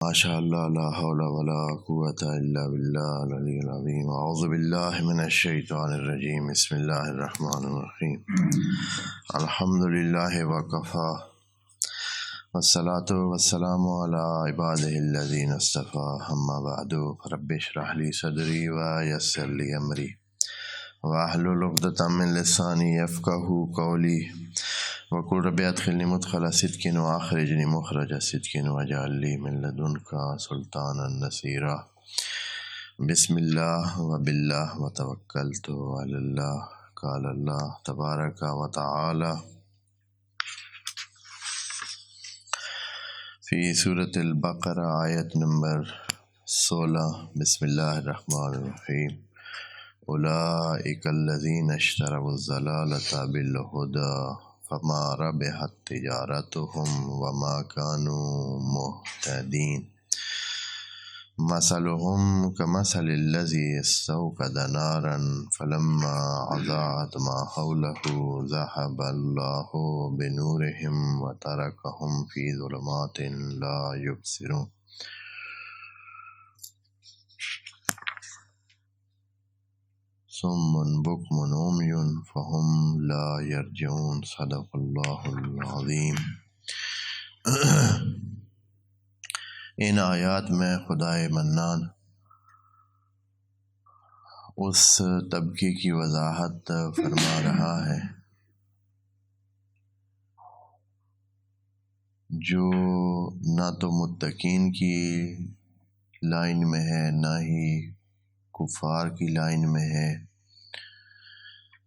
ماشاء اللہ لا حول ولا قوة الا باللہ العلی العظیم اعوذ باللہ من الشیطان الرجیم بسم اللہ الرحمن الرحیم الحمد للہ وکفی والصلاة والسلام علی عبادہ الذین اصطفی اما بعد رب اشرح لی صدری ویسر لی امری واحلل عقدۃ من لسانی یفقہوا قولی وقل رب ادخلنی مدخل صدق واخرجنی مخرج صدق واجعل لی من لدنک سلطانا نصیرا بسم اللہ وباللہ وتوکلت علی اللہ قال اللہ تبارک و تعالی فی سورۃ البقرہ آیت نمبر 16 بسم اللہ الرحمن الرحیم اولئک الذین اشتروا الضلالۃ بالہدی فما ربحت تجارتهم وما كانوا مهتدین مثلهم كمثل الذي استوقد نارا فلما أضاءت ما حوله ذهب الله بنورهم وتركهم في ظلمات لا يبصرون صم بکم عمی فهم لا یرجعون صدق اللہ العظیم۔ ان آیات میں خدائے منان اس طبقے کی وضاحت فرما رہا ہے جو نہ تو متقین کی لائن میں ہے نہ ہی کفار کی لائن میں ہے،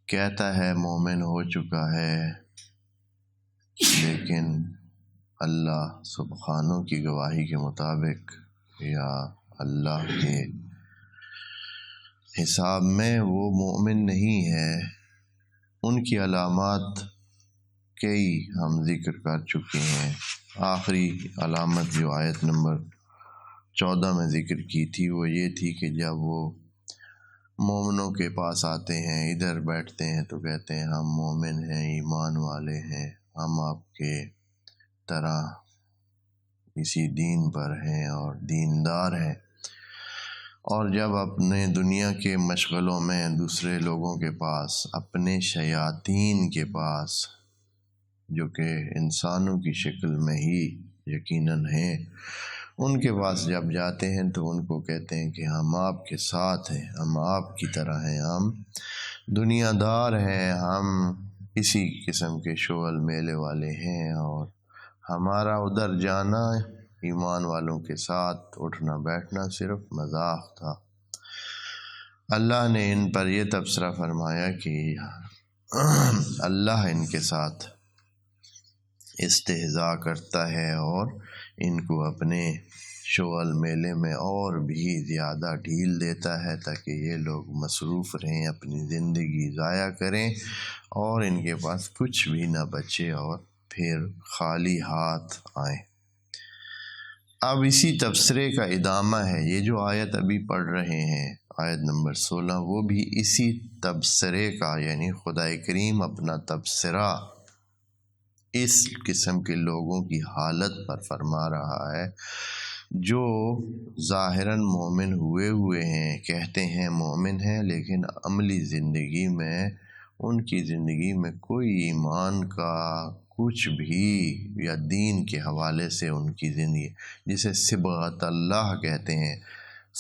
کہتا ہے مومن ہو چکا ہے لیکن اللہ سبحانہ کی گواہی کے مطابق یا اللہ کے حساب میں وہ مومن نہیں ہے۔ ان کی علامات کئی ہم ذکر کر چکے ہیں۔ آخری علامت جو آیت نمبر 14 میں ذکر کی تھی وہ یہ تھی کہ جب وہ مومنوں کے پاس آتے ہیں، ادھر بیٹھتے ہیں تو کہتے ہیں ہم مومن ہیں، ایمان والے ہیں، ہم آپ کے طرح اسی دین پر ہیں اور دیندار ہیں، اور جب اپنے دنیا کے مشغلوں میں دوسرے لوگوں کے پاس، اپنے شیاطین کے پاس جو کہ انسانوں کی شکل میں ہی یقیناً ہیں، ان کے پاس جب جاتے ہیں تو ان کو کہتے ہیں کہ ہم آپ کے ساتھ ہیں، ہم آپ کی طرح ہیں، ہم دنیا دار ہیں، ہم اسی قسم کے شغل میلے والے ہیں، اور ہمارا ادھر جانا ایمان والوں کے ساتھ اٹھنا بیٹھنا صرف مذاق تھا۔ اللہ نے ان پر یہ تبصرہ فرمایا کہ اللہ ان کے ساتھ استہزاء کرتا ہے اور ان کو اپنے شغل میلے میں اور بھی زیادہ ڈھیل دیتا ہے تاکہ یہ لوگ مصروف رہیں، اپنی زندگی ضائع کریں اور ان کے پاس کچھ بھی نہ بچے اور پھر خالی ہاتھ آئیں۔ اب اسی تبصرے کا ادامہ ہے، یہ جو آیت ابھی پڑھ رہے ہیں آیت نمبر 16، وہ بھی اسی تبصرے کا، یعنی خدا کریم اپنا تبصرہ اس قسم کے لوگوں کی حالت پر فرما رہا ہے جو ظاہراً مومن ہوئے ہیں، کہتے ہیں مومن ہیں، لیکن عملی زندگی میں ان کی زندگی میں کوئی ایمان کا کچھ بھی یا دین کے حوالے سے ان کی زندگی، جسے صبغت اللہ کہتے ہیں،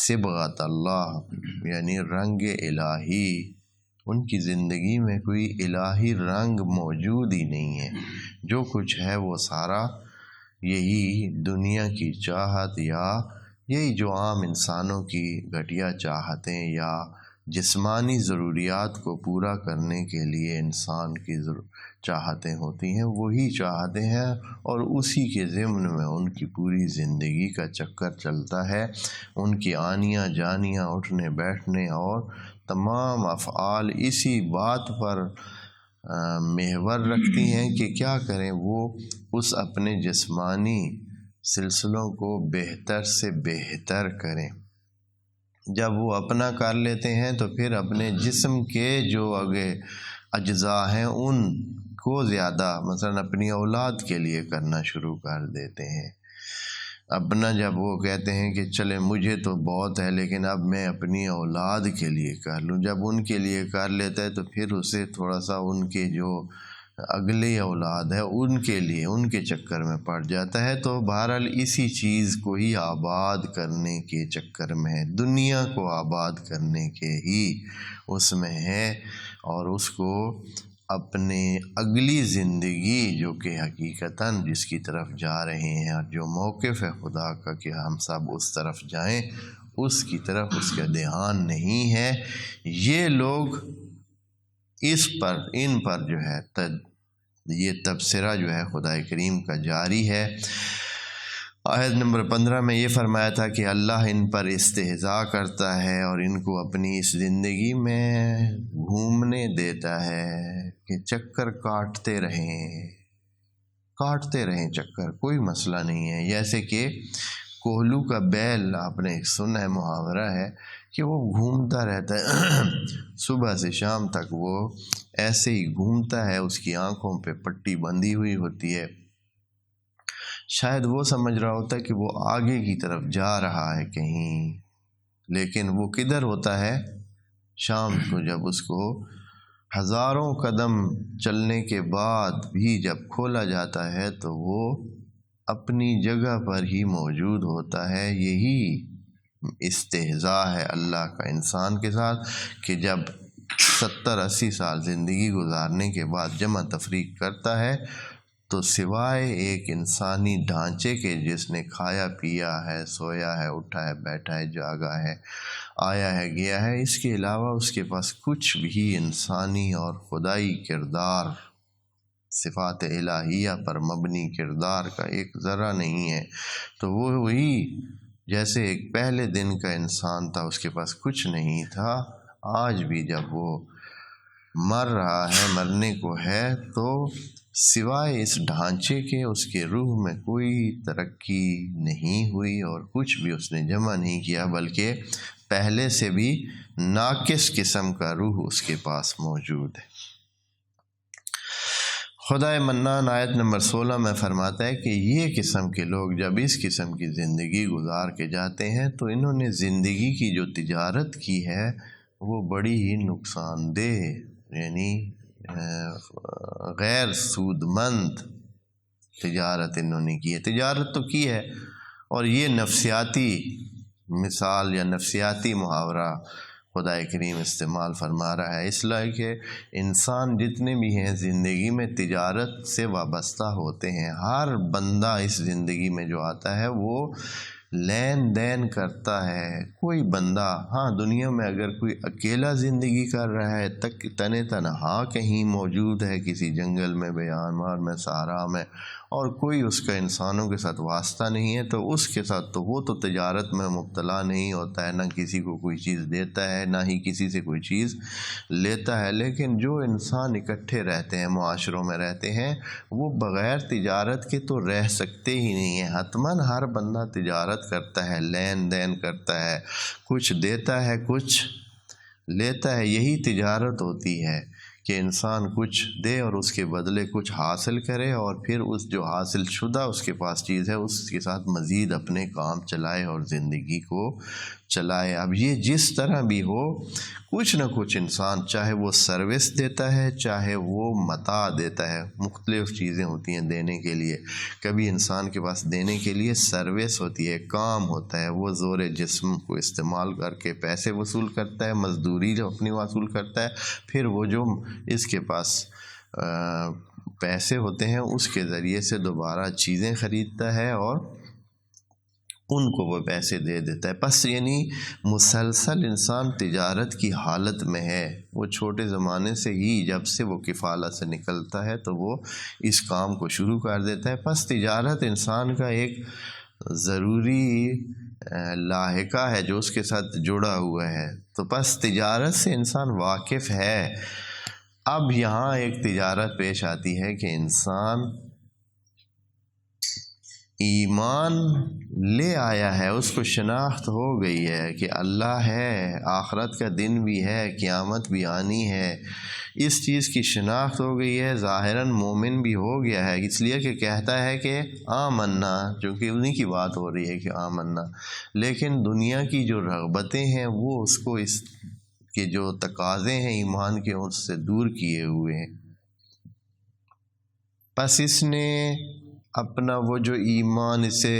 صبغت اللہ یعنی رنگ الہی، ان کی زندگی میں کوئی الہی رنگ موجود ہی نہیں ہے۔ جو کچھ ہے وہ سارا یہی دنیا کی چاہت یا یہی جو عام انسانوں کی گھٹیا چاہتیں یا جسمانی ضروریات کو پورا کرنے کے لیے انسان کی چاہتیں ہوتی ہیں، وہی چاہتیں ہیں، اور اسی کے ضمن میں ان کی پوری زندگی کا چکر چلتا ہے۔ ان کی آنیاں جانیاں، اٹھنے بیٹھنے اور تمام افعال اسی بات پر محور رکھتی ہیں کہ کیا کریں، وہ اس اپنے جسمانی سلسلوں کو بہتر سے بہتر کریں۔ جب وہ اپنا کر لیتے ہیں تو پھر اپنے جسم کے جو اجزاء ہیں ان کو زیادہ مثلا اپنی اولاد کے لیے کرنا شروع کر دیتے ہیں۔ اپنا جب وہ کہتے ہیں کہ چلے مجھے تو بہت ہے لیکن اب میں اپنی اولاد کے لیے کر لوں، جب ان کے لیے کر لیتا ہے تو پھر اسے تھوڑا سا ان کے جو اگلی اولاد ہے ان کے لیے ان کے چکر میں پڑ جاتا ہے۔ تو بہرحال اسی چیز کو ہی آباد کرنے کے چکر میں ہے، دنیا کو آباد کرنے کے ہی اس میں ہے، اور اس کو اپنے اگلی زندگی جو کہ حقیقتاً جس کی طرف جا رہے ہیں اور جو موقف ہے خدا کا کہ ہم سب اس طرف جائیں، اس کی طرف اس کا دھیان نہیں ہے۔ یہ لوگ ان پر جو ہے یہ تبصرہ جو ہے خدا کریم کا جاری ہے۔ آیت نمبر 15 میں یہ فرمایا تھا کہ اللہ ان پر استہزاء کرتا ہے اور ان کو اپنی اس زندگی میں گھومنے دیتا ہے کہ چکر کاٹتے رہیں چکر، کوئی مسئلہ نہیں ہے۔ جیسے کہ کوہلو کا بیل آپ نے سنا ہے، محاورہ ہے کہ وہ گھومتا رہتا ہے صبح سے شام تک وہ ایسے ہی گھومتا ہے، اس کی آنکھوں پہ پٹی بندھی ہوئی ہوتی ہے، شاید وہ سمجھ رہا ہوتا ہے کہ وہ آگے کی طرف جا رہا ہے کہیں، لیکن وہ کدھر ہوتا ہے؟ شام کو جب اس کو ہزاروں قدم چلنے کے بعد بھی جب کھولا جاتا ہے تو وہ اپنی جگہ پر ہی موجود ہوتا ہے۔ یہی استہزاء ہے اللہ کا انسان کے ساتھ کہ جب 70-80 سال زندگی گزارنے کے بعد جمع تفریق کرتا ہے تو سوائے ایک انسانی ڈھانچے کے، جس نے کھایا پیا ہے، سویا ہے، اٹھا ہے، بیٹھا ہے، جاگا ہے، آیا ہے، گیا ہے، اس کے علاوہ اس کے پاس کچھ بھی انسانی اور خدائی کردار، صفات الہیہ پر مبنی کردار کا ایک ذرہ نہیں ہے۔ تو وہ وہی جیسے ایک پہلے دن کا انسان تھا، اس کے پاس کچھ نہیں تھا، آج بھی جب وہ مر رہا ہے، مرنے کو ہے، تو سوائے اس ڈھانچے کے اس کے روح میں کوئی ترقی نہیں ہوئی اور کچھ بھی اس نے جمع نہیں کیا، بلکہ پہلے سے بھی ناقص قسم کا روح اس کے پاس موجود ہے۔ خدا منان آیت نمبر 16 میں فرماتا ہے کہ یہ قسم کے لوگ جب اس قسم کی زندگی گزار کے جاتے ہیں تو انہوں نے زندگی کی جو تجارت کی ہے وہ بڑی ہی نقصان دہ، یعنی غیر سود مند تجارت انہوں نے کی ہے۔ تجارت تو کی ہے، اور یہ نفسیاتی مثال یا نفسیاتی محاورہ خدا کریم استعمال فرما رہا ہے، اس لیے کہ انسان جتنے بھی ہیں زندگی میں تجارت سے وابستہ ہوتے ہیں۔ ہر بندہ اس زندگی میں جو آتا ہے وہ لین دین کرتا ہے۔ کوئی بندہ دنیا میں اگر کوئی اکیلا زندگی کر رہا ہے، تنہا کہیں موجود ہے کسی جنگل میں، بیابان میں، صحرا میں، اور کوئی اس کا انسانوں کے ساتھ واسطہ نہیں ہے، تو اس کے ساتھ تو وہ تو تجارت میں مبتلا نہیں ہوتا ہے، نہ کسی کو کوئی چیز دیتا ہے، نہ ہی کسی سے کوئی چیز لیتا ہے۔ لیکن جو انسان اکٹھے رہتے ہیں، معاشروں میں رہتے ہیں، وہ بغیر تجارت کے تو رہ سکتے ہی نہیں ہیں۔ حتماً ہر بندہ تجارت کرتا ہے، لین دین کرتا ہے، کچھ دیتا ہے، کچھ لیتا ہے۔ یہی تجارت ہوتی ہے کہ انسان کچھ دے اور اس کے بدلے کچھ حاصل کرے، اور پھر اس جو حاصل شدہ اس کے پاس چیز ہے اس کے ساتھ مزید اپنے کام چلائے اور زندگی کو چلائے۔ اب یہ جس طرح بھی ہو، کچھ نہ کچھ انسان، چاہے وہ سروس دیتا ہے، چاہے وہ متاع دیتا ہے، مختلف چیزیں ہوتی ہیں دینے کے لیے۔ کبھی انسان کے پاس دینے کے لیے سروس ہوتی ہے، کام ہوتا ہے، وہ زور جسم کو استعمال کر کے پیسے وصول کرتا ہے، مزدوری جو اپنی وصول کرتا ہے، پھر وہ جو اس کے پاس پیسے ہوتے ہیں اس کے ذریعے سے دوبارہ چیزیں خریدتا ہے اور ان کو وہ پیسے دے دیتا ہے۔ بس یعنی مسلسل انسان تجارت کی حالت میں ہے۔ وہ چھوٹے زمانے سے ہی جب سے وہ کفالت سے نکلتا ہے تو وہ اس کام کو شروع کر دیتا ہے۔ بس تجارت انسان کا ایک ضروری لاحقہ ہے جو اس کے ساتھ جڑا ہوا ہے، تو بس تجارت سے انسان واقف ہے۔ اب یہاں ایک تجارت پیش آتی ہے کہ انسان ایمان لے آیا ہے، اس کو شناخت ہو گئی ہے کہ اللہ ہے، آخرت کا دن بھی ہے، قیامت بھی آنی ہے، اس چیز کی شناخت ہو گئی ہے، ظاہراً مومن بھی ہو گیا ہے، اس لیے کہ کہتا ہے کہ آمنا، چونکہ انہی کی بات ہو رہی ہے کہ آمنا، لیکن دنیا کی جو رغبتیں ہیں وہ اس کو اس کے جو تقاضے ہیں ایمان کے اس سے دور کیے ہوئے ہیں۔ پس اس نے اپنا وہ جو ایمان اسے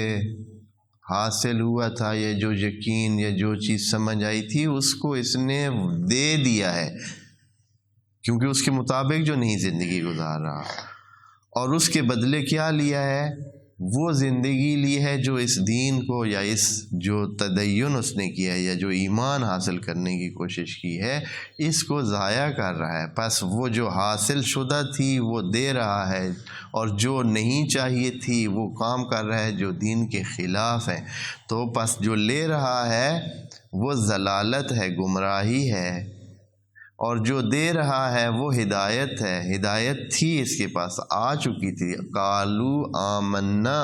حاصل ہوا تھا یا جو یقین یا جو چیز سمجھ آئی تھی اس کو اس نے دے دیا ہے، کیونکہ اس کے مطابق جو نہیں زندگی گزار رہا، اور اس کے بدلے کیا لیا ہے؟ وہ زندگی لی ہے جو اس دین کو یا اس جو تدین اس نے کیا ہے یا جو ایمان حاصل کرنے کی کوشش کی ہے اس کو ضائع کر رہا ہے۔ پس وہ جو حاصل شدہ تھی وہ دے رہا ہے، اور جو نہیں چاہیے تھی وہ کام کر رہا ہے جو دین کے خلاف ہے، تو پس جو لے رہا ہے وہ ضلالت ہے، گمراہی ہے، اور جو دے رہا ہے وہ ہدایت ہے، ہدایت تھی اس کے پاس، آ چکی تھی۔ قالو آمنا،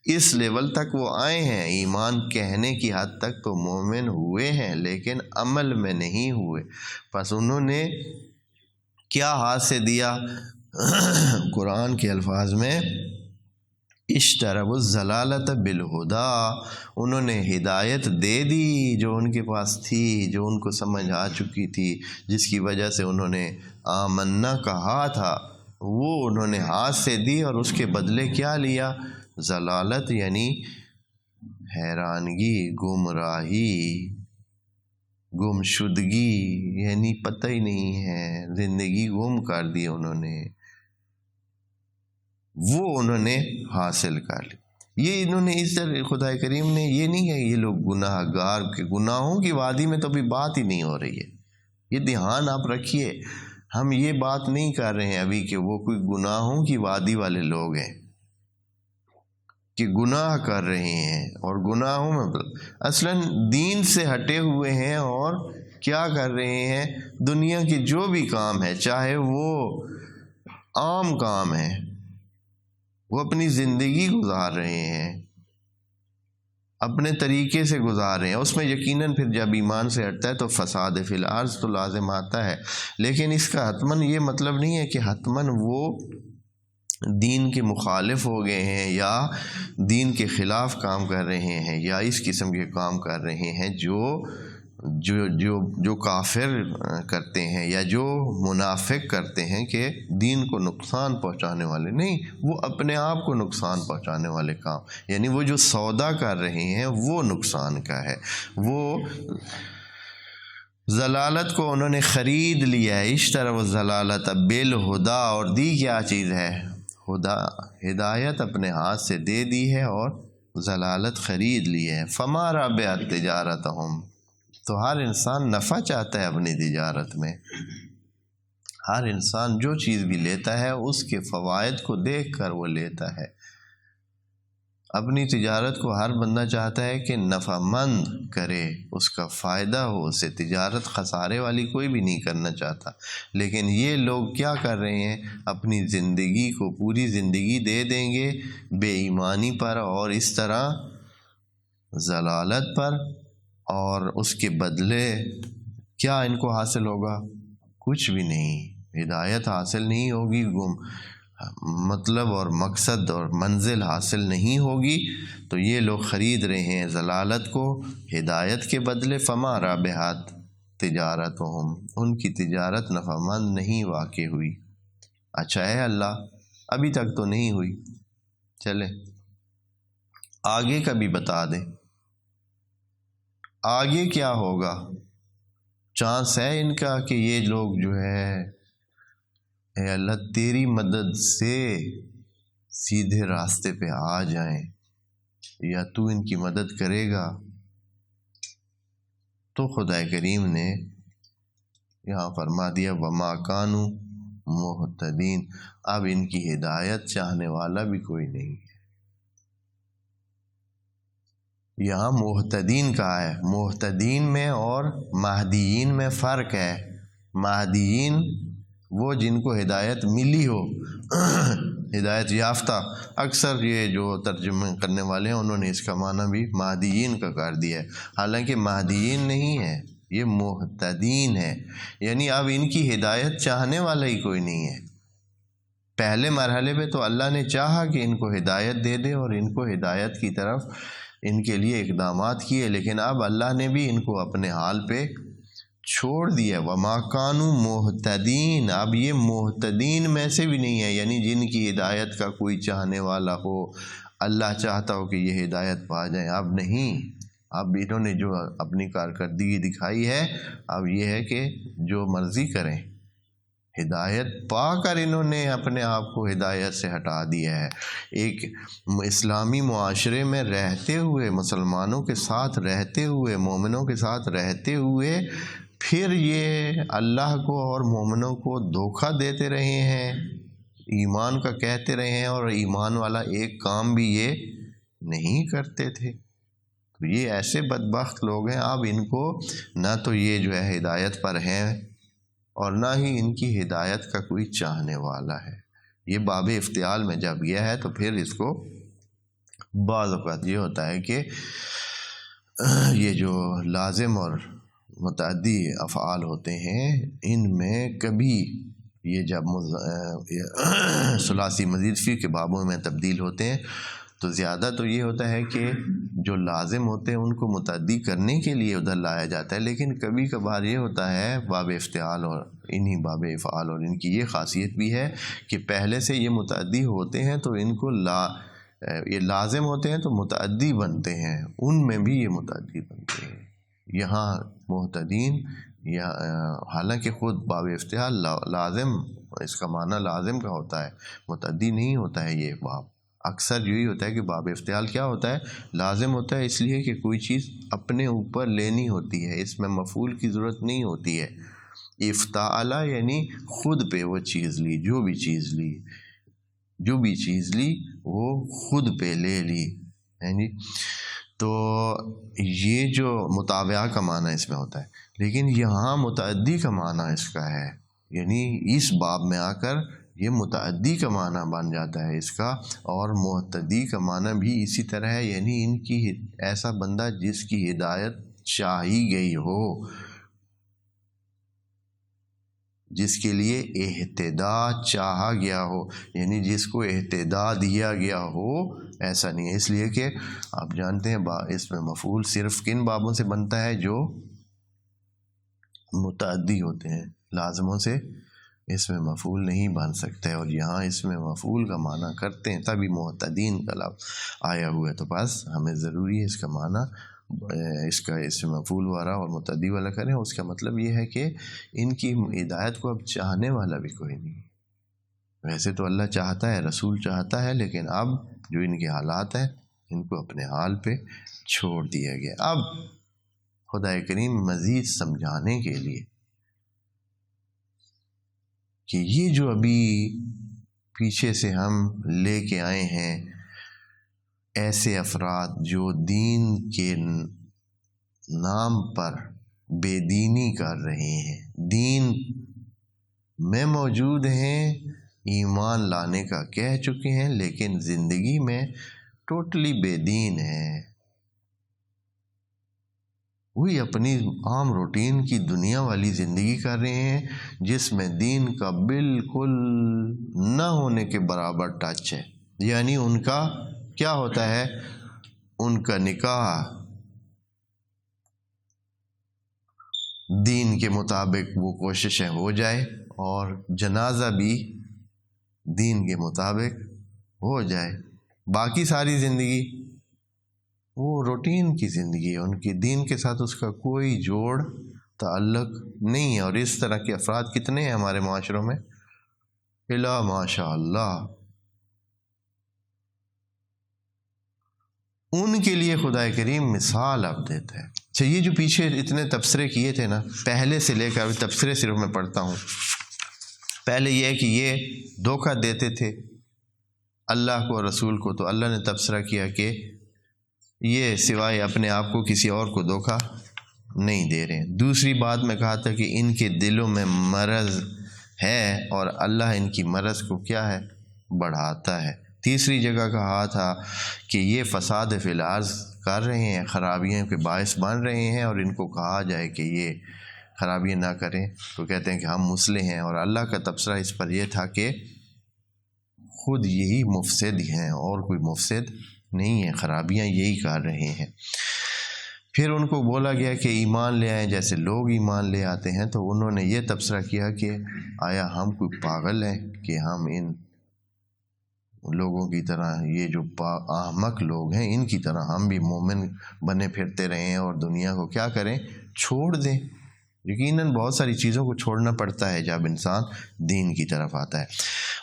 اس لیول تک وہ آئے ہیں، ایمان کہنے کی حد تک تو مومن ہوئے ہیں لیکن عمل میں نہیں ہوئے۔ پس انہوں نے کیا ہاتھ سے دیا؟ قرآن کے الفاظ میں اشتروا الضلالۃ بالہدیٰ، انہوں نے ہدایت دے دی جو ان کے پاس تھی، جو ان کو سمجھ آ چکی تھی، جس کی وجہ سے انہوں نے آمنا کہا تھا، وہ انہوں نے ہاتھ سے دی، اور اس کے بدلے کیا لیا؟ ضلالت، یعنی حیرانگی، گمراہی، گمشدگی، یعنی پتہ ہی نہیں ہے، زندگی گم کر دی انہوں نے، وہ انہوں نے حاصل کر لی۔ یہ انہوں نے اس طرح خدا کریم نے یہ نہیں کہ یہ لوگ گناہ گار کے گناہوں کی وادی میں تو ابھی بات ہی نہیں ہو رہی ہے، یہ دھیان آپ رکھیے، ہم یہ بات نہیں کر رہے ہیں ابھی کہ وہ کوئی گناہوں کی وادی والے لوگ ہیں کہ گناہ کر رہے ہیں، اور گناہوں میں اصلاً دین سے ہٹے ہوئے ہیں، اور کیا کر رہے ہیں؟ دنیا کی جو بھی کام ہے، چاہے وہ عام کام ہے، وہ اپنی زندگی گزار رہے ہیں، اپنے طریقے سے گزار رہے ہیں، اس میں یقیناً پھر جب ایمان سے ہٹتا ہے تو فساد فی الارض تو لازم آتا ہے، لیکن اس کا حتماً یہ مطلب نہیں ہے کہ حتماً وہ دین کے مخالف ہو گئے ہیں یا دین کے خلاف کام کر رہے ہیں یا اس قسم کے کام کر رہے ہیں جو کافر کرتے ہیں یا جو منافق کرتے ہیں کہ دین کو نقصان پہنچانے والے، نہیں، وہ اپنے آپ کو نقصان پہنچانے والے کام، یعنی وہ جو سودا کر رہے ہیں وہ نقصان کا ہے، وہ ضلالت کو انہوں نے خرید لیا ہے۔ اشتروا الضلالۃ بالہدیٰ، اور دی کیا چیز ہے؟ ہدایت اپنے ہاتھ سے دے دی ہے اور ضلالت خرید لی ہے۔ فما ربحت تجارتہم، تو ہر انسان نفع چاہتا ہے اپنی تجارت میں، ہر انسان جو چیز بھی لیتا ہے اس کے فوائد کو دیکھ کر وہ لیتا ہے، اپنی تجارت کو ہر بندہ چاہتا ہے کہ نفع مند کرے، اس کا فائدہ ہو، اسے تجارت خسارے والی کوئی بھی نہیں کرنا چاہتا، لیکن یہ لوگ کیا کر رہے ہیں؟ اپنی زندگی کو پوری زندگی دے دیں گے بے ایمانی پر اور اس طرح ضلالت پر، اور اس کے بدلے کیا ان کو حاصل ہوگا؟ کچھ بھی نہیں، ہدایت حاصل نہیں ہوگی، مطلب اور مقصد اور منزل حاصل نہیں ہوگی، تو یہ لوگ خرید رہے ہیں ضلالت کو ہدایت کے بدلے۔ فما ربحت تجارتہم، ان کی تجارت نفع مند نہیں واقع ہوئی۔ اچھا ہے اللہ، ابھی تک تو نہیں ہوئی، چلے آگے کا بھی بتا دیں، آگے کیا ہوگا؟ چانس ہے ان کا کہ یہ لوگ جو ہے اے اللہ تیری مدد سے سیدھے راستے پہ آ جائیں، یا تو ان کی مدد کرے گا؟ تو خدا کریم نے یہاں فرما دیا وما کانوا مہتدین، اب ان کی ہدایت چاہنے والا بھی کوئی نہیں ہے۔ یہاں محتدین کہا ہے، محتدین میں اور مہدیین میں فرق ہے۔ مہدیین وہ جن کو ہدایت ملی ہو، ہدایت یافتہ، اکثر یہ جو ترجمہ کرنے والے ہیں انہوں نے اس کا معنی بھی مہدیین کا کر دیا ہے، حالانکہ مہدیین نہیں ہے، یہ مہتدین ہے، یعنی اب ان کی ہدایت چاہنے والا ہی کوئی نہیں ہے۔ پہلے مرحلے پہ تو اللہ نے چاہا کہ ان کو ہدایت دے دے اور ان کو ہدایت کی طرف ان کے لیے اقدامات کیے، لیکن اب اللہ نے بھی ان کو اپنے حال پہ چھوڑ دیا۔ وما کانوا مہتدین، اب یہ مہتدین میں سے بھی نہیں ہے، یعنی جن کی ہدایت کا کوئی چاہنے والا ہو، اللہ چاہتا ہو کہ یہ ہدایت پا جائیں، اب نہیں۔ اب انہوں نے جو اپنی کارکردگی دکھائی ہے، اب یہ ہے کہ جو مرضی کریں، ہدایت پا کر انہوں نے اپنے آپ کو ہدایت سے ہٹا دیا ہے۔ ایک اسلامی معاشرے میں رہتے ہوئے، مسلمانوں کے ساتھ رہتے ہوئے، مومنوں کے ساتھ رہتے ہوئے، پھر یہ اللہ کو اور مومنوں کو دھوکہ دیتے رہے ہیں، ایمان کا کہتے رہے ہیں، اور ایمان والا ایک کام بھی یہ نہیں کرتے تھے۔ تو یہ ایسے بدبخت لوگ ہیں، اب ان کو نہ تو یہ جو ہے ہدایت پر ہیں اور نہ ہی ان کی ہدایت کا کوئی چاہنے والا ہے۔ یہ باب افتعال میں جب گیا ہے تو پھر اس کو بعض اوقات یہ ہوتا ہے کہ یہ جو لازم اور متعدی افعال ہوتے ہیں، ان میں کبھی یہ جب ثلاثی مزید فی کے بابوں میں تبدیل ہوتے ہیں تو زیادہ تو یہ ہوتا ہے کہ جو لازم ہوتے ہیں ان کو متعدی کرنے کے لیے ادھر لایا جاتا ہے، لیکن کبھی کبھار یہ ہوتا ہے باب افتعال اور انہی باب افعال، اور ان کی یہ خاصیت بھی ہے کہ پہلے سے یہ متعدی ہوتے ہیں تو ان کو یہ لازم ہوتے ہیں تو متعدی بنتے ہیں، ان میں بھی یہ متعدی بنتے ہیں۔ یہاں محتدین یا حالانکہ خود باب افتعال لازم، اس کا معنی لازم کا ہوتا ہے، متعدی نہیں ہوتا ہے۔ یہ باب اکثر یہی ہوتا ہے کہ باب افتعال کیا ہوتا ہے، لازم ہوتا ہے، اس لیے کہ کوئی چیز اپنے اوپر لینی ہوتی ہے، اس میں مفعول کی ضرورت نہیں ہوتی ہے۔ افتعال یعنی خود پہ وہ چیز لی، جو بھی چیز لی وہ خود پہ لے لی، یعنی تو یہ جو متابعہ کا معنی اس میں ہوتا ہے، لیکن یہاں متعدی کا معنی اس کا ہے، یعنی اس باب میں آ کر یہ متعدی کا معنی بن جاتا ہے اس کا، اور مہتدی کا معنی بھی اسی طرح ہے، یعنی ان کی ایسا بندہ جس کی ہدایت چاہی گئی ہو، جس کے لیے اہتداء چاہا گیا ہو، یعنی جس کو اہتداء دیا گیا ہو، ایسا نہیں ہے۔ اس لیے کہ آپ جانتے ہیں اس میں مفعول صرف کن بابوں سے بنتا ہے، جو متعدی ہوتے ہیں، لازموں سے اس میں مفعول نہیں بن سکتا ہے، اور یہاں اس میں مفعول کا معنی کرتے ہیں، تبھی محتدین کا لفظ آیا ہوا ہے، تو بس ہمیں ضروری ہے اس کا معنی اس میں مفعول والا اور متعدی والا کریں۔ اس کا مطلب یہ ہے کہ ان کی ہدایت کو اب چاہنے والا بھی کوئی نہیں۔ ویسے تو اللہ چاہتا ہے، رسول چاہتا ہے، لیکن اب جو ان کے حالات ہیں ان کو اپنے حال پہ چھوڑ دیا گیا۔ اب خدا کریم مزید سمجھانے کے لیے کہ یہ جو ابھی پیچھے سے ہم لے کے آئے ہیں، ایسے افراد جو دین کے نام پر بے دینی کر رہے ہیں، دین میں موجود ہیں، ایمان لانے کا کہہ چکے ہیں، لیکن زندگی میں ٹوٹلی بے دین ہیں، وہی اپنی عام روٹین کی دنیا والی زندگی کر رہے ہیں، جس میں دین کا بالکل نہ ہونے کے برابر ٹچ ہے۔ یعنی ان کا کیا ہوتا ہے، ان کا نکاح دین کے مطابق وہ کوششیں ہو جائے، اور جنازہ بھی دین کے مطابق ہو جائے، باقی ساری زندگی وہ روٹین کی زندگی ہے، ان کی دین کے ساتھ اس کا کوئی جوڑ تعلق نہیں ہے۔ اور اس طرح کے افراد کتنے ہیں ہمارے معاشروں میں، الا ماشاء اللہ۔ ان کے لیے خدا کریم مثال اب دیتا ہے۔ اچھا، یہ جو پیچھے اتنے تبصرے کیے تھے نا، پہلے سے لے کر تبصرے صرف میں پڑھتا ہوں۔ پہلے یہ ہے کہ یہ دھوکہ دیتے تھے اللہ کو، رسول کو، تو اللہ نے تبصرہ کیا کہ یہ سوائے اپنے آپ کو کسی اور کو دھوکہ نہیں دے رہے ہیں۔ دوسری بات میں کہا تھا کہ ان کے دلوں میں مرض ہے، اور اللہ ان کی مرض کو کیا ہے، بڑھاتا ہے۔ تیسری جگہ کہا تھا کہ یہ فساد فی الارض کر رہے ہیں، خرابیوں کے باعث بن رہے ہیں، اور ان کو کہا جائے کہ یہ خرابیاں نہ کریں تو کہتے ہیں کہ ہم مصلح ہیں، اور اللہ کا تبصرہ اس پر یہ تھا کہ خود یہی مفسد ہیں اور کوئی مفسد نہیں ہے، خرابیاں یہی کر رہے ہیں۔ پھر ان کو بولا گیا کہ ایمان لے آئیں جیسے لوگ ایمان لے آتے ہیں، تو انہوں نے یہ تبصرہ کیا کہ آیا ہم کوئی پاگل ہیں کہ ہم ان لوگوں کی طرح، یہ جو احمق لوگ ہیں ان کی طرح ہم بھی مومن بنے پھرتے رہیں اور دنیا کو کیا کریں، چھوڑ دیں۔ یقیناً بہت ساری چیزوں کو چھوڑنا پڑتا ہے جب انسان دین کی طرف آتا ہے۔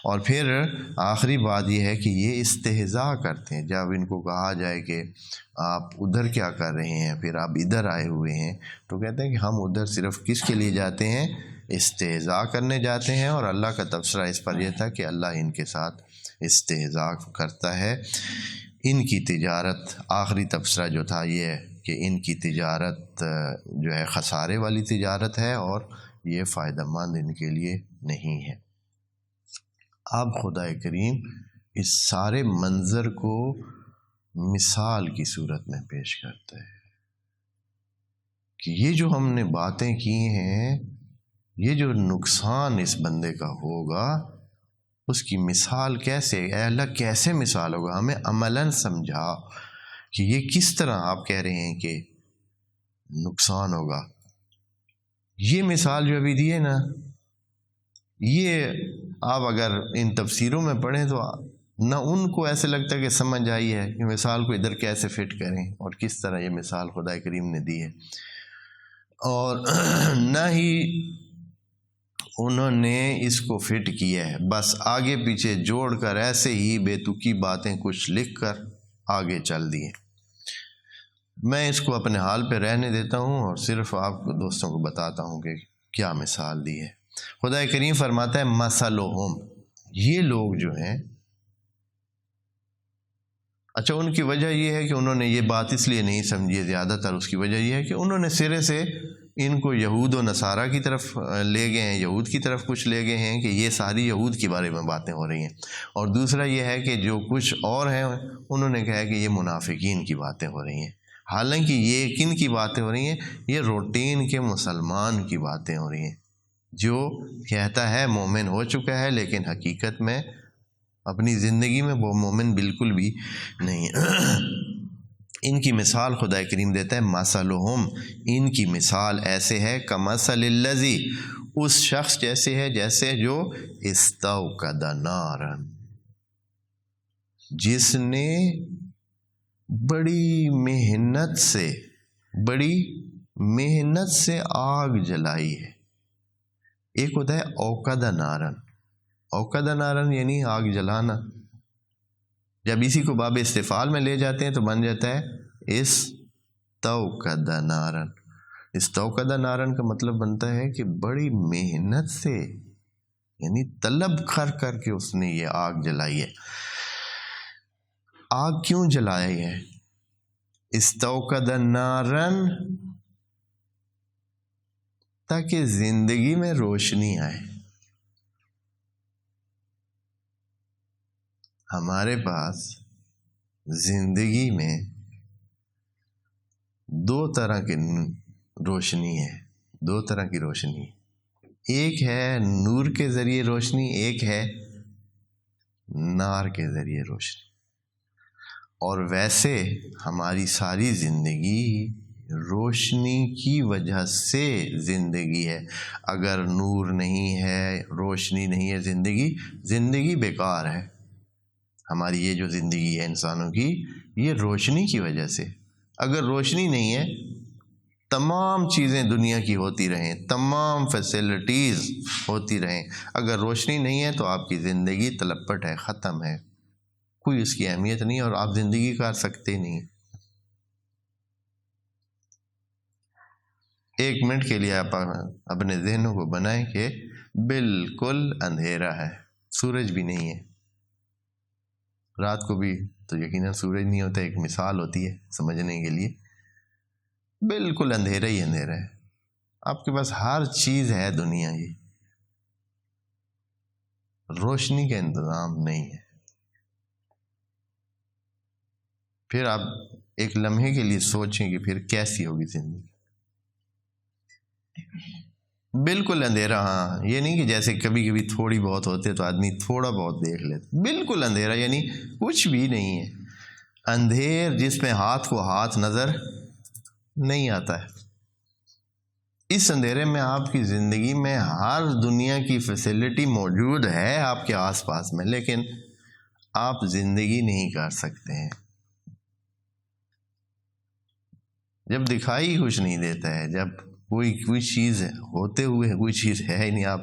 اور پھر آخری بات یہ ہے کہ یہ استہزاء کرتے ہیں، جب ان کو کہا جائے کہ آپ ادھر کیا کر رہے ہیں، پھر آپ ادھر آئے ہوئے ہیں، تو کہتے ہیں کہ ہم ادھر صرف کس کے لیے جاتے ہیں، استہزاء کرنے جاتے ہیں، اور اللہ کا تبصرہ اس پر یہ تھا کہ اللہ ان کے ساتھ استہزاء کرتا ہے۔ ان کی تجارت، آخری تبصرہ جو تھا یہ ہے کہ ان کی تجارت جو ہے خسارے والی تجارت ہے، اور یہ فائدہ مند ان کے لیے نہیں ہے۔ اب خدا کریم اس سارے منظر کو مثال کی صورت میں پیش کرتا ہے کہ یہ جو ہم نے باتیں کی ہیں، یہ جو نقصان اس بندے کا ہوگا، اس کی مثال کیسے، اے اللہ کیسے مثال ہوگا، ہمیں عملاً سمجھا کہ یہ کس طرح آپ کہہ رہے ہیں کہ نقصان ہوگا۔ یہ مثال جو ابھی دی ہے نا، یہ آپ اگر ان تفسیروں میں پڑھیں تو نہ ان کو ایسے لگتا ہے کہ سمجھ آئی ہے کہ مثال کو ادھر کیسے فٹ کریں اور کس طرح یہ مثال خدا کریم نے دی ہے، اور نہ ہی انہوں نے اس کو فٹ کیا ہے، بس آگے پیچھے جوڑ کر ایسے ہی بے تکی باتیں کچھ لکھ کر آگے چل دیے۔ میں اس کو اپنے حال پہ رہنے دیتا ہوں اور صرف آپ کو دوستوں کو بتاتا ہوں کہ کیا مثال دی ہے۔ خدا کریم فرماتا ہے مثلہم، یہ لوگ جو ہیں، اچھا ان کی وجہ یہ ہے کہ انہوں نے یہ بات اس لیے نہیں سمجھی، زیادہ تر اس کی وجہ یہ ہے کہ انہوں نے سرے سے ان کو یہود و نصارہ کی طرف لے گئے ہیں، یہود کی طرف کچھ لے گئے ہیں کہ یہ ساری یہود کے بارے میں باتیں ہو رہی ہیں، اور دوسرا یہ ہے کہ جو کچھ اور ہیں انہوں نے کہا کہ یہ منافقین کی باتیں ہو رہی ہیں، حالانکہ یہ کن کی باتیں ہو رہی ہیں، یہ روٹین کے مسلمان کی باتیں ہو رہی ہیں، جو کہتا ہے مومن ہو چکا ہے لیکن حقیقت میں اپنی زندگی میں وہ مومن بالکل بھی نہیں ہے۔ ان کی مثال خدا کریم دیتا ہے مثلہم، ان کی مثال ایسے ہے کمثل الذی، اس شخص جیسے ہے جیسے جو استوقد نارا، جس نے بڑی محنت سے آگ جلائی ہے۔ ایک ہوتا ہے اوقد نارن، اوقد نارن یعنی آگ جلانا، جب اسی کو باب استفعال میں لے جاتے ہیں تو بن جاتا ہے استوقد نارن۔ استوقد نارن کا مطلب بنتا ہے کہ بڑی محنت سے، یعنی طلب کر کر کے اس نے یہ آگ جلائی ہے۔ آگ کیوں جلائی ہے؟ استوقد نارن، تاکہ زندگی میں روشنی آئے۔ ہمارے پاس زندگی میں دو طرح کی روشنی ہے، دو طرح کی روشنی، ایک ہے نور کے ذریعے روشنی، ایک ہے نار کے ذریعے روشنی۔ اور ویسے ہماری ساری زندگی روشنی کی وجہ سے زندگی ہے، اگر نور نہیں ہے، روشنی نہیں ہے، زندگی بیکار ہے۔ ہماری یہ جو زندگی ہے انسانوں کی، یہ روشنی کی وجہ سے، اگر روشنی نہیں ہے تمام چیزیں دنیا کی ہوتی رہیں، تمام فیسلٹیز ہوتی رہیں، اگر روشنی نہیں ہے تو آپ کی زندگی تلپٹ ہے، ختم ہے، کوئی اس کی اہمیت نہیں، اور آپ زندگی کر سکتے نہیں۔ ایک منٹ کے لیے آپ اپنے ذہنوں کو بنائیں کہ بالکل اندھیرا ہے، سورج بھی نہیں ہے، رات کو بھی تو یقیناً سورج نہیں ہوتا، ایک مثال ہوتی ہے سمجھنے کے لیے، بالکل اندھیرا ہی اندھیرا ہے، آپ کے پاس ہر چیز ہے دنیا کی، روشنی کا انتظام نہیں ہے، پھر آپ ایک لمحے کے لیے سوچیں کہ پھر کیسی ہوگی زندگی۔ بالکل اندھیرا، ہاں یہ نہیں کہ جیسے کبھی کبھی تھوڑی بہت ہوتے تو آدمی تھوڑا بہت دیکھ لیتا، بالکل اندھیرا یعنی کچھ بھی نہیں ہے، اندھیر جس میں ہاتھ کو ہاتھ نظر نہیں آتا ہے۔ اس اندھیرے میں آپ کی زندگی میں ہر دنیا کی فیسلٹی موجود ہے آپ کے آس پاس میں، لیکن آپ زندگی نہیں کر سکتے ہیں۔ جب دکھائی کچھ نہیں دیتا ہے، جب کوئی چیز ہوتے ہوئے کوئی چیز ہے ہی نہیں، آپ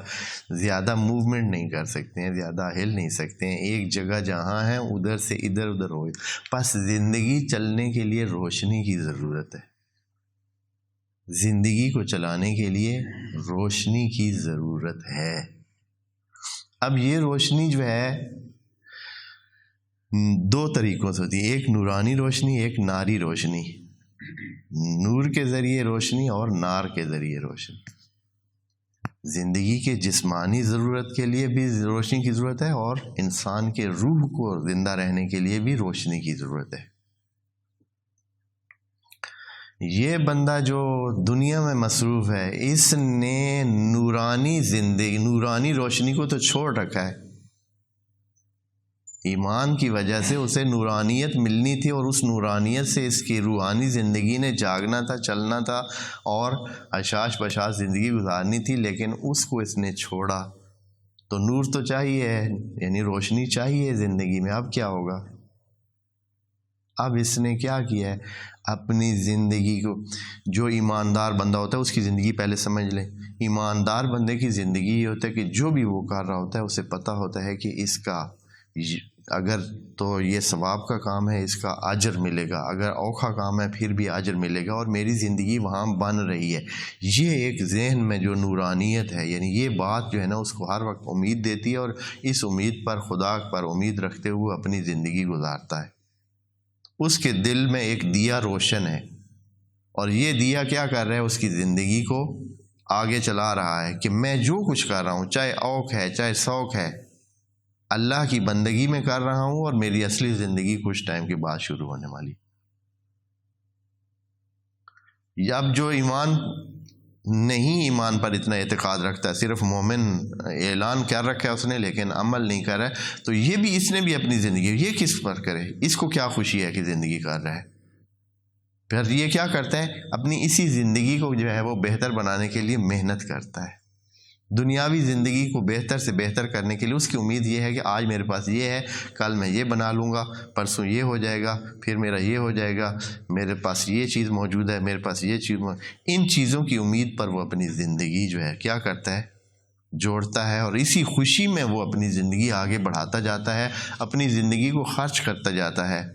زیادہ موومنٹ نہیں کر سکتے ہیں، زیادہ ہل نہیں سکتے ہیں، ایک جگہ جہاں ہیں ادھر سے ادھر ادھر ہو، بس زندگی چلنے کے لیے روشنی کی ضرورت ہے، زندگی کو چلانے کے لیے روشنی کی ضرورت ہے۔ اب یہ روشنی جو ہے دو طریقوں سے ہوتی ہے، ایک نورانی روشنی، ایک ناری روشنی، نور کے ذریعے روشنی اور نار کے ذریعے روشنی۔ زندگی کے جسمانی ضرورت کے لیے بھی روشنی کی ضرورت ہے، اور انسان کے روح کو زندہ رہنے کے لیے بھی روشنی کی ضرورت ہے۔ یہ بندہ جو دنیا میں مصروف ہے، اس نے نورانی زندگی، نورانی روشنی کو تو چھوڑ رکھا ہے۔ ایمان کی وجہ سے اسے نورانیت ملنی تھی، اور اس نورانیت سے اس کی روحانی زندگی نے جاگنا تھا، چلنا تھا، اور اشاش بشاش زندگی گزارنی تھی، لیکن اس کو اس نے چھوڑا۔ تو نور تو چاہیے، یعنی روشنی چاہیے زندگی میں۔ اب کیا ہوگا؟ اب اس نے کیا کیا ہے؟ اپنی زندگی کو، جو ایماندار بندہ ہوتا ہے اس کی زندگی پہلے سمجھ لیں۔ ایماندار بندے کی زندگی یہ ہوتا ہے کہ جو بھی وہ کر رہا ہوتا ہے اسے پتہ ہوتا ہے کہ اس کا اگر تو یہ ثواب کا کام ہے، اس کا اجر ملے گا، اگر اوکھا کام ہے پھر بھی اجر ملے گا، اور میری زندگی وہاں بن رہی ہے۔ یہ ایک ذہن میں جو نورانیت ہے، یعنی یہ بات جو ہے نا اس کو ہر وقت امید دیتی ہے، اور اس امید پر، خدا پر امید رکھتے ہوئے اپنی زندگی گزارتا ہے۔ اس کے دل میں ایک دیا روشن ہے، اور یہ دیا کیا کر رہا ہے؟ اس کی زندگی کو آگے چلا رہا ہے کہ میں جو کچھ کر رہا ہوں، چاہے اوق ہے چاہے سوق ہے، اللہ کی بندگی میں کر رہا ہوں، اور میری اصلی زندگی کچھ ٹائم کے بعد شروع ہونے والی۔ اب جو ایمان نہیں، ایمان پر اتنا اعتقاد رکھتا ہے، صرف مومن اعلان کر رکھا ہے اس نے لیکن عمل نہیں کر رہا ہے، تو یہ بھی اس نے بھی اپنی زندگی، یہ کس پر کرے؟ اس کو کیا خوشی ہے کہ زندگی کر رہا ہے؟ پھر یہ کیا کرتا ہے؟ اپنی اسی زندگی کو جو ہے وہ بہتر بنانے کے لیے محنت کرتا ہے۔ دنیاوی زندگی کو بہتر سے بہتر کرنے کے لیے اس کی امید یہ ہے کہ آج میرے پاس یہ ہے، کل میں یہ بنا لوں گا، پرسوں یہ ہو جائے گا، پھر میرا یہ ہو جائے گا، میرے پاس یہ چیز موجود ہے، میرے پاس یہ چیز موجود ہے۔ ان چیزوں کی امید پر وہ اپنی زندگی جو ہے کیا کرتا ہے؟ جوڑتا ہے، اور اسی خوشی میں وہ اپنی زندگی آگے بڑھاتا جاتا ہے، اپنی زندگی کو خرچ کرتا جاتا ہے،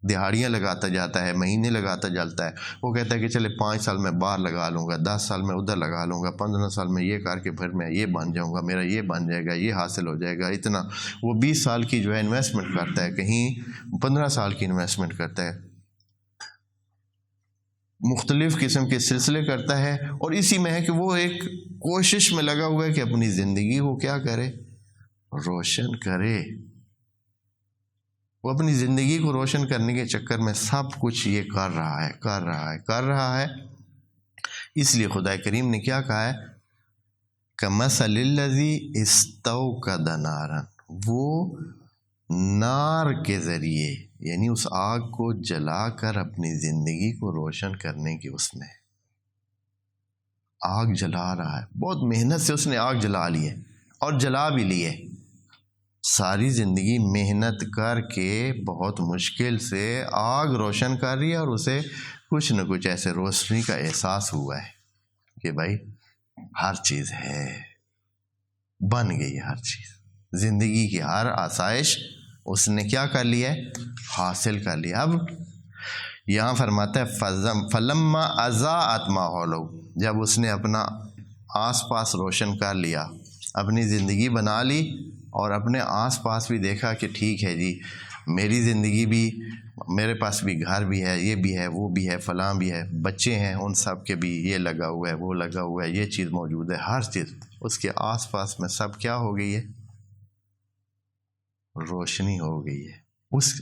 دہاڑیاں لگاتا جاتا ہے، مہینے لگاتا جاتا ہے۔ وہ کہتا ہے کہ چلے 5 سال میں باہر لگا لوں گا، 10 سال میں ادھر لگا لوں گا، 15 سال میں یہ کر کے پھر میں یہ بن جاؤں گا، میرا یہ بن جائے گا، یہ حاصل ہو جائے گا، اتنا۔ وہ 20 سال کی جو ہے انویسٹمنٹ کرتا ہے، کہیں 15 سال کی انویسٹمنٹ کرتا ہے، مختلف قسم کے سلسلے کرتا ہے، اور اسی میں ہے کہ وہ ایک کوشش میں لگا ہوا ہے کہ اپنی زندگی کو کیا کرے؟ روشن کرے۔ وہ اپنی زندگی کو روشن کرنے کے چکر میں سب کچھ یہ کر رہا ہے۔ اس لیے خدا کریم نے کیا کہا ہے؟ کمثل الذی استوقد نارا، وہ نار کے ذریعے، یعنی اس آگ کو جلا کر اپنی زندگی کو روشن کرنے کی اس نے آگ جلا رہا ہے، بہت محنت سے اس نے آگ جلا لی ہے، اور جلا بھی لی ہے۔ ساری زندگی محنت کر کے بہت مشکل سے آگ روشن کر رہی ہے، اور اسے کچھ نہ کچھ ایسے روشنی کا احساس ہوا ہے کہ بھائی ہر چیز ہے، بن گئی ہر چیز، زندگی کی ہر آسائش اس نے کیا کر لیا ہے؟ حاصل کر لیا۔ اب یہاں فرماتا ہے فلما اضاءت ما حولہ، جب اس نے اپنا آس پاس روشن کر لیا، اپنی زندگی بنا لی، اور اپنے آس پاس بھی دیکھا کہ ٹھیک ہے جی، میری زندگی بھی، میرے پاس بھی گھر بھی ہے، یہ بھی ہے، وہ بھی ہے، فلاں بھی ہے، بچے ہیں، ان سب کے بھی یہ لگا ہوا ہے، وہ لگا ہوا ہے، یہ چیز موجود ہے، ہر چیز اس کے آس پاس میں سب کیا ہو گئی ہے؟ روشنی ہو گئی ہے،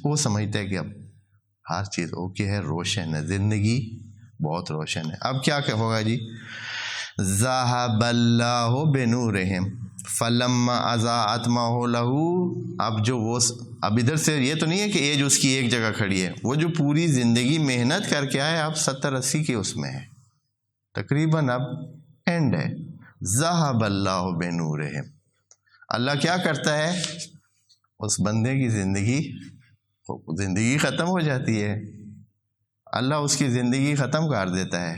وہ سمجھتا ہے کہ اب ہر چیز اوکے ہے، روشن ہے، زندگی بہت روشن ہے۔ اب کیا ہوگا جی؟ ذَهَبَ اللَّهُ بِنُورِهِمْ فَلَمَّا أَضَاءَتْ مَا لَهُ۔ اب ادھر سے یہ تو نہیں ہے کہ ایج اس کی ایک جگہ کھڑی ہے، وہ جو پوری زندگی محنت کر کے آئے اب 70-80 کے اس میں ہے، تقریباً اب اینڈ ہے۔ ذَهَبَ اللَّهُ بِنُورِهِمْ، اللہ کیا کرتا ہے؟ اس بندے کی زندگی ختم ہو جاتی ہے، اللہ اس کی زندگی ختم کر دیتا ہے۔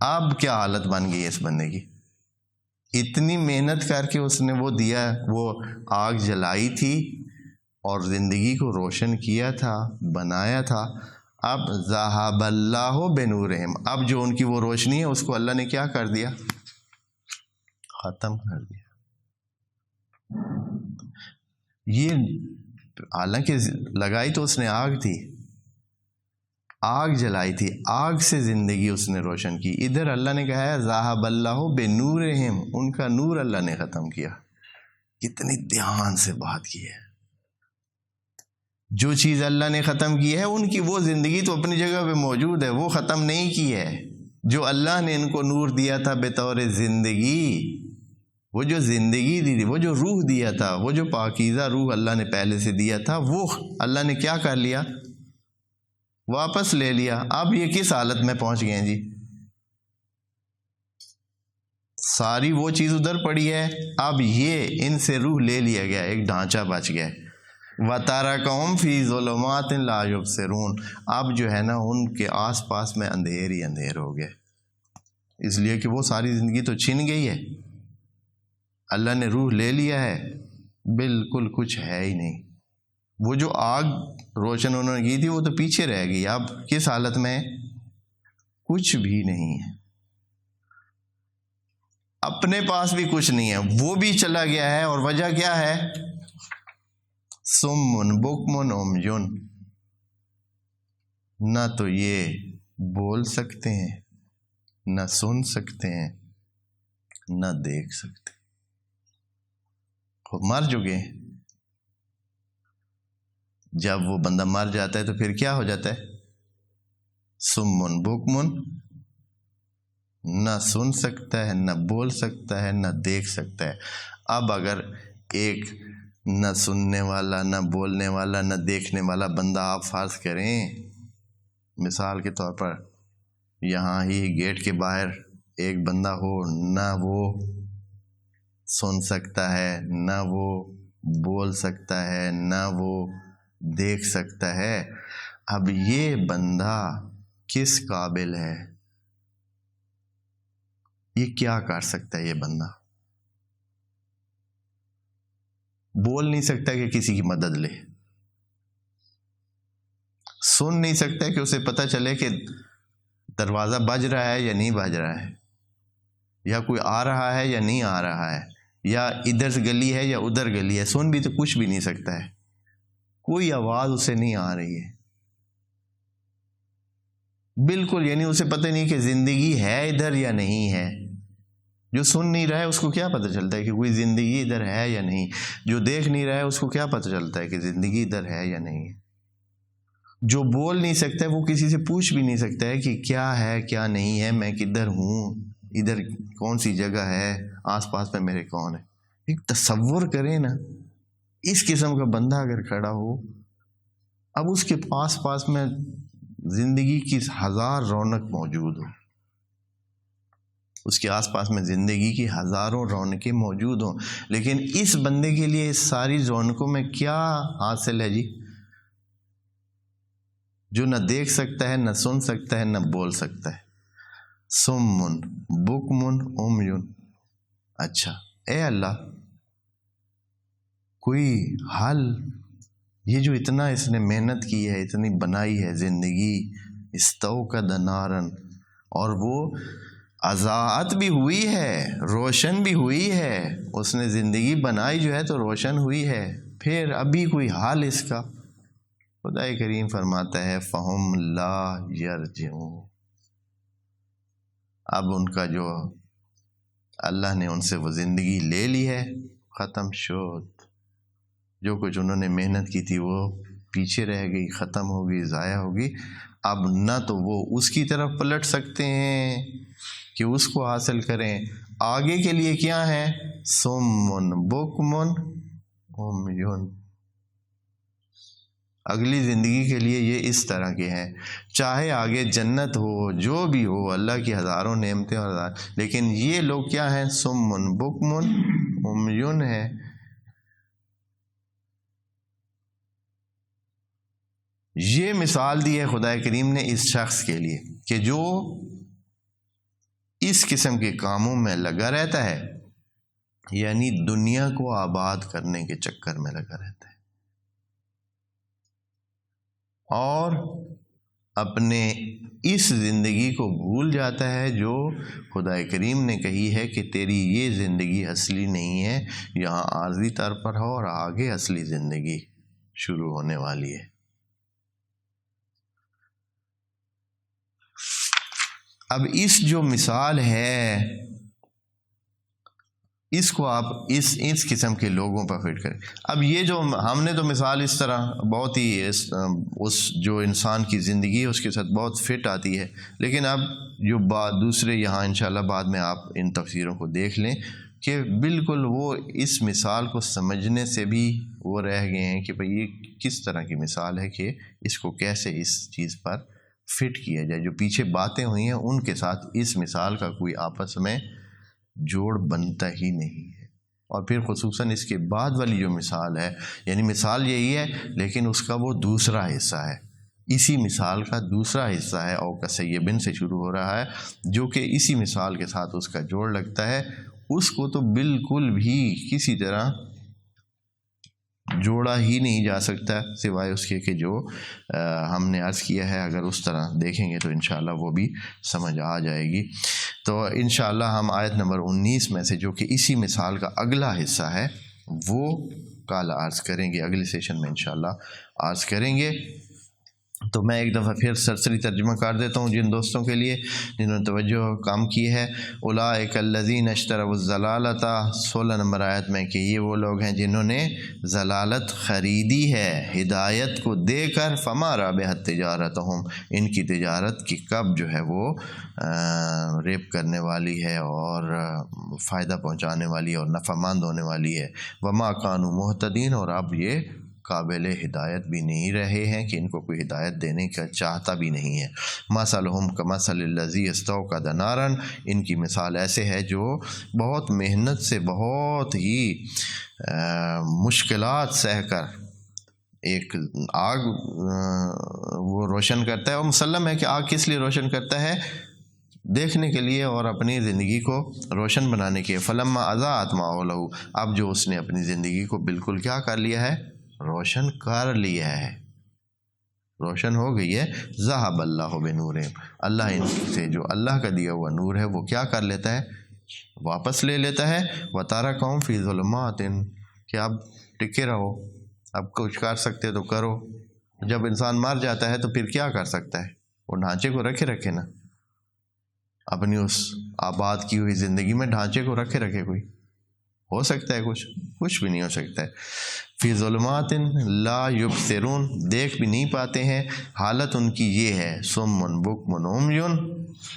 اب کیا حالت بن گئی ہے اس بندے کی؟ اتنی محنت کر کے اس نے وہ دیا، وہ آگ جلائی تھی اور زندگی کو روشن کیا تھا، بنایا تھا۔ اب ذَهَبَ اللَّهُ بِنُورِهِمْ، اب جو ان کی وہ روشنی ہے اس کو اللہ نے کیا کر دیا؟ ختم کر دیا۔ یہ حالانکہ لگائی تو اس نے آگ تھی، آگ جلائی تھی، آگ سے زندگی اس نے روشن کی۔ ادھر اللہ نے کہا ہے ذَهَبَ اللَّهُ بِنُورِهِمْ، ان کا نور اللہ نے ختم کیا۔ کتنی دھیان سے بات کی ہے، جو چیز اللہ نے ختم کی ہے ان کی وہ زندگی تو اپنی جگہ پہ موجود ہے، وہ ختم نہیں کی ہے۔ جو اللہ نے ان کو نور دیا تھا بطور زندگی، وہ جو زندگی دی تھی، وہ جو روح دیا تھا، وہ جو پاکیزہ روح اللہ نے پہلے سے دیا تھا، وہ اللہ نے کیا کر لیا؟ واپس لے لیا۔ اب یہ کس حالت میں پہنچ گئے ہیں جی؟ ساری وہ چیز ادھر پڑی ہے، اب یہ ان سے روح لے لیا گیا، ایک ڈھانچہ بچ گیا۔ وَتَرَكَهُمْ فِي ظُلُمَاتٍ لَا يُبْصِرُونَ، اب جو ہے نا ان کے آس پاس میں اندھیر ہی اندھیر ہو گئے، اس لیے کہ وہ ساری زندگی تو چھن گئی ہے، اللہ نے روح لے لیا ہے، بالکل کچھ ہے ہی نہیں۔ وہ جو آگ روشن انہوں نے کی تھی وہ تو پیچھے رہ گئی، اب کس حالت میں؟ کچھ بھی نہیں ہے، اپنے پاس بھی کچھ نہیں ہے، وہ بھی چلا گیا ہے۔ اور وجہ کیا ہے؟ سمن بکمن عمیٌ، نہ تو یہ بول سکتے ہیں، نہ سن سکتے ہیں، نہ دیکھ سکتے، خود مر چکے ہیں۔ جب وہ بندہ مر جاتا ہے تو پھر کیا ہو جاتا ہے؟ سمن بکمن، نہ سن سکتا ہے، نہ بول سکتا ہے، نہ دیکھ سکتا ہے۔ اب اگر ایک نہ سننے والا، نہ بولنے والا، نہ دیکھنے والا بندہ آپ فرض کریں، مثال کے طور پر یہاں ہی گیٹ کے باہر ایک بندہ ہو، نہ وہ سن سکتا ہے، نہ وہ بول سکتا ہے، نہ وہ دیکھ سکتا ہے، اب یہ بندہ کس قابل ہے؟ یہ کیا کر سکتا ہے؟ یہ بندہ بول نہیں سکتا کہ کسی کی مدد لے، سن نہیں سکتا کہ اسے پتہ چلے کہ دروازہ بج رہا ہے یا نہیں بج رہا ہے، یا کوئی آ رہا ہے یا نہیں آ رہا ہے، یا ادھر سے گلی ہے یا ادھر گلی ہے، سن بھی تو کچھ بھی نہیں سکتا ہے، کوئی آواز اسے نہیں آ رہی ہے بالکل، یعنی اسے پتہ نہیں کہ زندگی ہے ادھر یا نہیں ہے۔ جو سن نہیں رہا ہے اس کو کیا پتہ چلتا ہے کہ کوئی زندگی ادھر ہے یا نہیں؟ جو دیکھ نہیں رہا ہے اس کو کیا پتہ چلتا ہے کہ زندگی ادھر ہے یا نہیں؟ جو بول نہیں سکتا ہے وہ کسی سے پوچھ بھی نہیں سکتا ہے کہ کیا ہے کیا نہیں ہے، میں کدھر ہوں، ادھر کون سی جگہ ہے، آس پاس میں میرے کون ہے۔ ایک تصور کریں نا، اس قسم کا بندہ اگر کھڑا ہو، اب اس کے پاس میں زندگی کی ہزار رونق موجود ہو، اس کے آس پاس میں زندگی کی ہزاروں رونقیں موجود ہوں، لیکن اس بندے کے لیے اس ساری رونقوں میں کیا حاصل ہے جی؟ جو نہ دیکھ سکتا ہے، نہ سن سکتا ہے، نہ بول سکتا ہے۔ سمن بکمن عمیٌ، اچھا اے اللہ کوئی حل، یہ جو اتنا اس نے محنت کی ہے، اتنی بنائی ہے زندگی، استوقد نارن، اور وہ اضاءت بھی ہوئی ہے، روشن بھی ہوئی ہے، اس نے زندگی بنائی جو ہے تو روشن ہوئی ہے، پھر ابھی کوئی حال اس کا؟ خدا کریم فرماتا ہے فَهُمْ لَا يَرْجِعُونَ، اب ان کا جو اللہ نے ان سے وہ زندگی لے لی ہے، ختم شد، جو کچھ انہوں نے محنت کی تھی وہ پیچھے رہ گئی، ختم ہو گئی، ضائع ہوگی۔ اب نہ تو وہ اس کی طرف پلٹ سکتے ہیں کہ اس کو حاصل کریں۔ آگے کے لیے کیا ہے؟ سمن بکمن عمیون، اگلی زندگی کے لیے یہ اس طرح کے ہیں۔ چاہے آگے جنت ہو، جو بھی ہو، اللہ کی ہزاروں نعمتیں اور لیکن یہ لوگ کیا ہیں؟ سمن بکمن عمیون ہے۔ یہ مثال دی ہے خدا کریم نے اس شخص کے لیے کہ جو اس قسم کے کاموں میں لگا رہتا ہے، یعنی دنیا کو آباد کرنے کے چکر میں لگا رہتا ہے اور اپنے اس زندگی کو بھول جاتا ہے جو خدا کریم نے کہی ہے کہ تیری یہ زندگی اصلی نہیں ہے، یہاں عارضی طور پر ہو اور آگے اصلی زندگی شروع ہونے والی ہے۔ اب اس جو مثال ہے اس کو آپ اس قسم کے لوگوں پر فٹ کریں۔ اب یہ جو ہم نے تو مثال اس طرح بہت ہی اس جو انسان کی زندگی ہے اس کے ساتھ بہت فٹ آتی ہے، لیکن اب جو دوسرے یہاں انشاءاللہ بعد میں آپ ان تفسیروں کو دیکھ لیں کہ بالکل وہ اس مثال کو سمجھنے سے بھی وہ رہ گئے ہیں کہ بھئی یہ کس طرح کی مثال ہے کہ اس کو کیسے اس چیز پر فٹ کیا جائے۔ جو پیچھے باتیں ہوئی ہیں ان کے ساتھ اس مثال کا کوئی آپس میں جوڑ بنتا ہی نہیں ہے۔ اور پھر خصوصاً اس کے بعد والی جو مثال ہے، یعنی مثال یہی ہے لیکن اس کا وہ دوسرا حصہ ہے، اسی مثال کا دوسرا حصہ ہے، او کسیبن سے شروع ہو رہا ہے، جو کہ اسی مثال کے ساتھ اس کا جوڑ لگتا ہے۔ اس کو تو بالکل بھی کسی طرح جوڑا ہی نہیں جا سکتا سوائے اس کے کہ جو ہم نے عرض کیا ہے۔ اگر اس طرح دیکھیں گے تو انشاءاللہ وہ بھی سمجھ آ جائے گی۔ تو انشاءاللہ ہم آیت نمبر 19 میں سے جو کہ اسی مثال کا اگلا حصہ ہے وہ کل عرض کریں گے، اگلے سیشن میں انشاءاللہ عرض کریں گے۔ تو میں ایک دفعہ پھر سرسری ترجمہ کر دیتا ہوں جن دوستوں کے لیے جنہوں نے توجہ کام کی ہے۔ اولئک الذین اشتروا الضلالۃ، 16 نمبر آیت میں کہ یہ وہ لوگ ہیں جنہوں نے ضلالت خریدی ہے ہدایت کو دے کر، فما ربحت تجارتہم، ان کی تجارت کی کب جو ہے وہ ریپ کرنے والی ہے اور فائدہ پہنچانے والی اور نفع مند ہونے والی ہے، وما کانوا مہتدین، اور اب یہ قابل ہدایت بھی نہیں رہے ہیں کہ ان کو کوئی ہدایت دینے کا چاہتا بھی نہیں ہے۔ مثلہم کمثل الذی استوقد نارا، ان کی مثال ایسے ہے جو بہت محنت سے، بہت ہی مشکلات سہ کر ایک آگ وہ روشن کرتا ہے، اور مسلم ہے کہ آگ کس لیے روشن کرتا ہے؟ دیکھنے کے لیے اور اپنی زندگی کو روشن بنانے کے۔ فلما اضاءت ما حولہ، اب جو اس نے اپنی زندگی کو بالکل کیا کر لیا ہے؟ روشن کر لیا ہے، روشن ہو گئی ہے۔ ذہب اللہ بنورہم، اللہ ان سے جو اللہ کا دیا ہوا نور ہے وہ کیا کر لیتا ہے؟ واپس لے لیتا ہے۔ وترکہم فی ظلمات، کہ اب ٹکے رہو، اب کچھ کر سکتے تو کرو۔ جب انسان مر جاتا ہے تو پھر کیا کر سکتا ہے؟ وہ ڈھانچے کو رکھے نا، اپنی اس آباد کی ہوئی زندگی میں ڈھانچے کو رکھے کوئی ہو سکتا ہے؟ کچھ بھی نہیں ہو سکتا ہے۔ فی ظلمات لا یبصرون، دیکھ بھی نہیں پاتے ہیں۔ حالت ان کی یہ ہے، صم بکم عمی،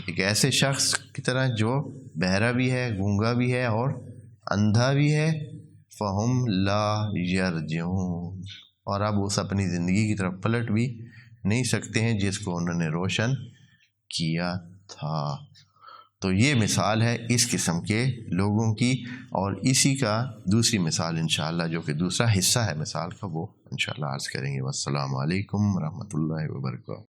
ایک ایسے شخص کی طرح جو بہرا بھی ہے، گونگا بھی ہے اور اندھا بھی ہے۔ فہم لا یرجعون، اور اب اس اپنی زندگی کی طرف پلٹ بھی نہیں سکتے ہیں جس کو انہوں نے روشن کیا تھا۔ تو یہ مثال ہے اس قسم کے لوگوں کی، اور اسی کا دوسری مثال انشاءاللہ جو کہ دوسرا حصہ ہے مثال کا وہ انشاءاللہ عرض کریں گے۔ والسلام علیکم ورحمۃ اللہ وبرکاتہ۔